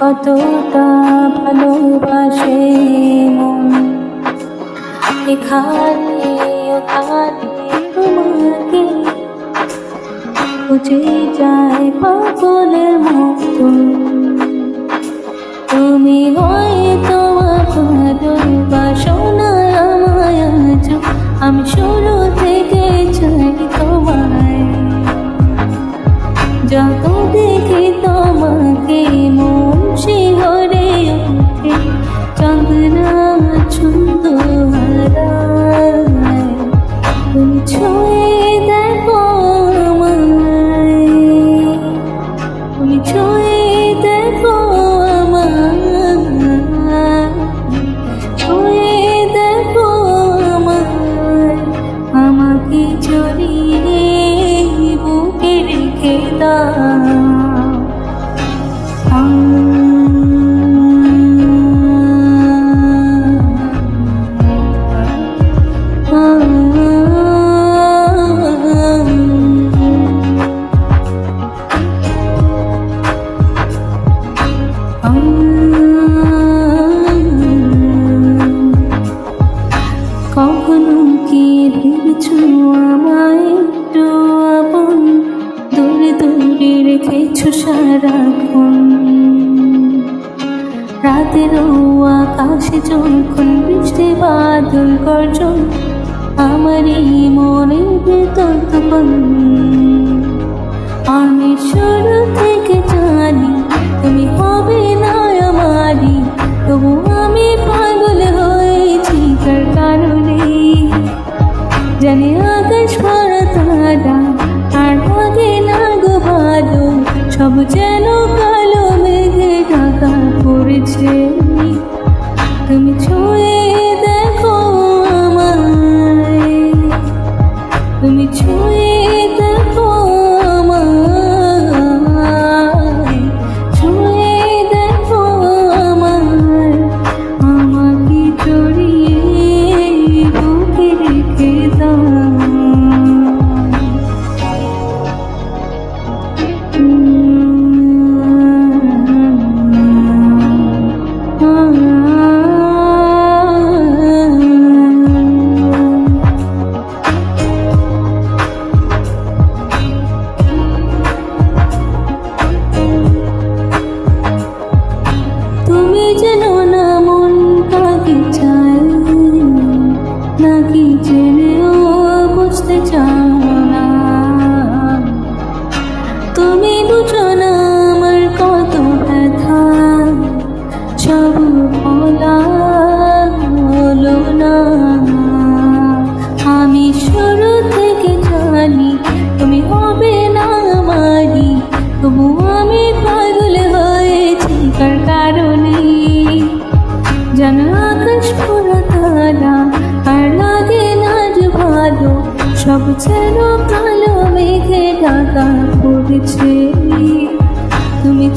কতটা ভালোবাসে মন, এখানে ওখানে তোমাকে খুঁজে যায় পাগলের মতো। তুমি হয়তো ভালোবাসো না আমায় আজ, আমি শুরু থেকে চাই তোমায়। যত দেখি তোমাকে মন শিহরে ওঠে, চাঁদনা ছন্দ হারায়। তুমি ছুঁয়ে দেখো আমায়, তুমি ছুঁয়ে দেখো আমায়, ছুঁয়ে দেখো আমায়। আমাকে জড়িয়ে বুকে রেখে দাও। কখনো কি ভেবেছো আমায় একটু আপন, দূরে দূরে রেখেছো সারাক্ষণ। রাতেরও আকাশে যখন বৃষ্টি বাদল গর্জন, আমারই মনের ভেতর তখন। আমি শুরু থেকে জানি তুমি হবে না আমারই, তবু আমি পাগল হয়েছি তার কারণে। জানি আকাশ ভরা তারা আর লাগে না গো ভালো, সব যেন কালো মেঘে ঢাকা পড়েছে। তুমি ছুঁয়ে দেখো আমায়, তুমি ছুঁয়ে দেখো আমায়, ছুঁয়ে দেখো আমায়। আমাকে জড়িয়ে বুকে রেখে দাও। তুমি জানো না মন কাকে চায় নাকি, জেনেও বুঝতে চাও না। তুমি বুঝো না আমার কত ব্যথা, সব বলা হলো না। আমি শুরু থেকে জানি তুমি হবে না আমারই, তবু আমি পাগল হয়েছি কার কারণে। যেন আকাশ ভরা তারা আর লাগে না যে ভালো, সব যেন কালো মেঘে ঢাকা পড়েছে। তুমি